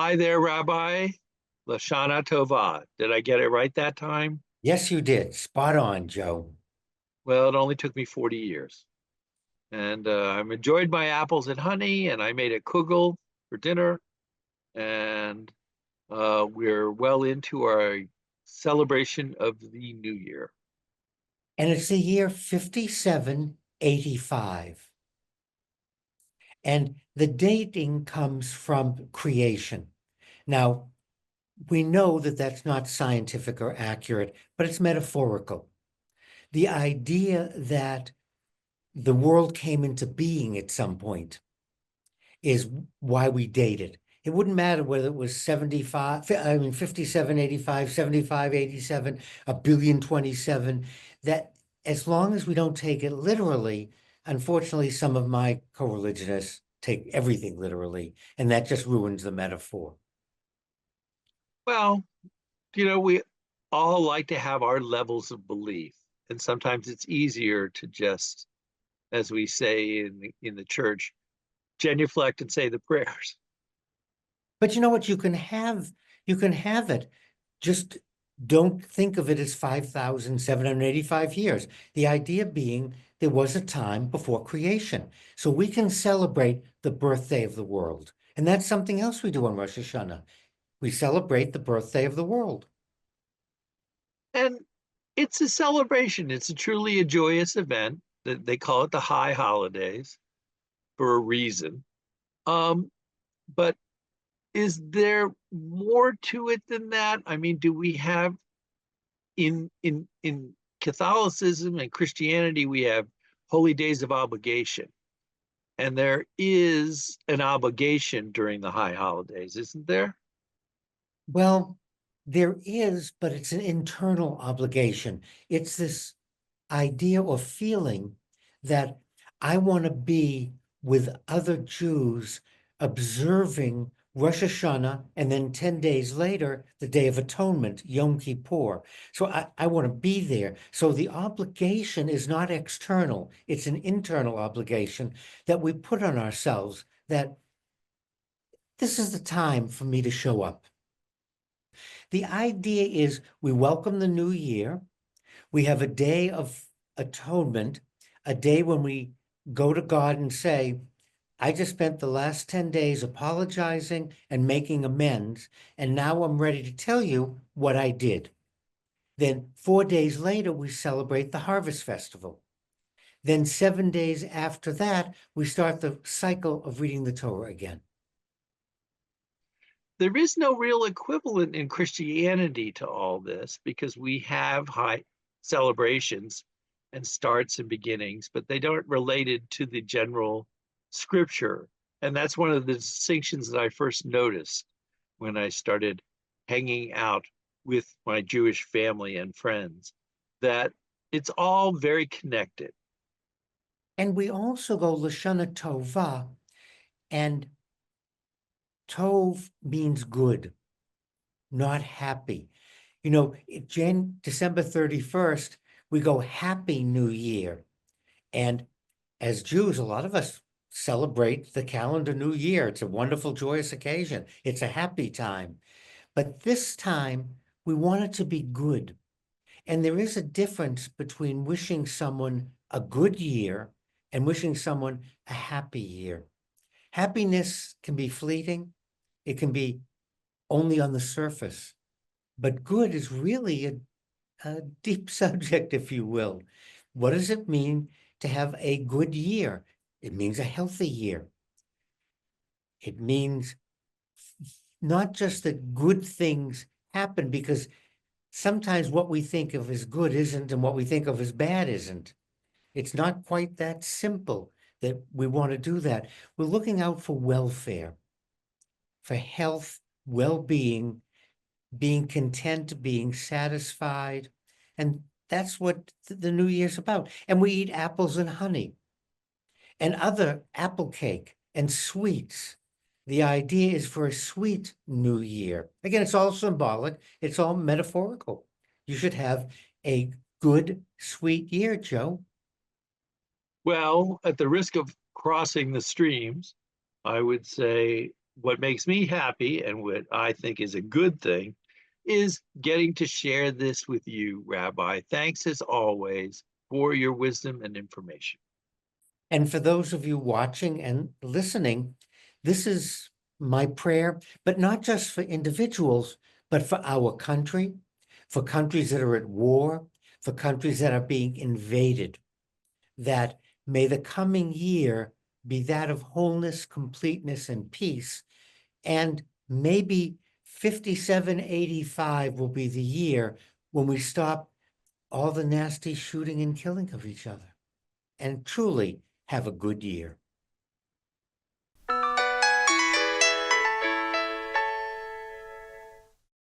Hi there, Rabbi. Lashana Tova. Did I get it right that time? Yes, you did. Spot on, Joe. Well, it only took me 40 years. And I've enjoyed my apples and honey, and I made a kugel for dinner. And we're well into our celebration of the new year. And it's the year 5785. And the dating comes from creation. Now, we know that that's not scientific or accurate, but it's metaphorical. The idea that the world came into being at some point is why we date it. It wouldn't matter whether it was 57, 85, 75, 87, a billion 27, that as long as we don't take it literally, unfortunately, some of my co-religionists take everything literally, and that just ruins the metaphor. Well, we all like to have our levels of belief. And sometimes it's easier to just, as we say in the church, genuflect and say the prayers. But you know what? You can have it. Just don't think of it as 5,785 years. The idea being there was a time before creation. So we can celebrate the birthday of the world. And that's something else we do on Rosh Hashanah. We celebrate the birthday of the world. And it's a celebration. It's truly a joyous event. They call it the high holidays for a reason. Um, but is there more to it than that? I mean, do we have in Catholicism and Christianity, we have holy days of obligation. And there is an obligation during the high holidays, isn't there? Well, there is, but it's an internal obligation. It's this idea or feeling that I want to be with other Jews observing Rosh Hashanah and then 10 days later, the Day of Atonement, Yom Kippur. So I want to be there. So the obligation is not external, it's an internal obligation that we put on ourselves that this is the time for me to show up. The idea is we welcome the new year. We have a day of atonement, a day when we go to God and say, I just spent the last 10 days apologizing and making amends, and now I'm ready to tell you what I did. Then 4 days later, we celebrate the Harvest Festival. Then 7 days after that, we start the cycle of reading the Torah again. There is no real equivalent in Christianity to all this because we have high celebrations and starts and beginnings, but they don't related to the general scripture. And that's one of the distinctions that I first noticed when I started hanging out with my Jewish family and friends, that it's all very connected. And we also go Lashana Tova, and Tov means good, not happy. You know, December 31st, we go Happy New Year. And as Jews, a lot of us celebrate the calendar new year. It's a wonderful, joyous occasion. It's a happy time. But this time, we want it to be good. And there is a difference between wishing someone a good year and wishing someone a happy year. Happiness can be fleeting. It can be only on the surface. But good is really a deep subject, if you will. What does it mean to have a good year? It means a healthy year. It means not just that good things happen, because sometimes what we think of as good isn't, and what we think of as bad isn't. It's not quite that simple that we want to do that. We're looking out for welfare, for health, well-being, being content, being satisfied. And that's what the New Year's about. And we eat apples and honey and other apple cake and sweets. The idea is for a sweet New Year. Again, it's all symbolic, it's all metaphorical. You should have a good, sweet year, Joe. Well, at the risk of crossing the streams, I would say what makes me happy and what I think is a good thing is getting to share this with you, Rabbi. Thanks as always for your wisdom and information. And for those of you watching and listening, this is my prayer, but not just for individuals, but for our country, for countries that are at war, for countries that are being invaded, that may the coming year be that of wholeness, completeness, and peace. And maybe 5785 will be the year when we stop all the nasty shooting and killing of each other and truly have a good year.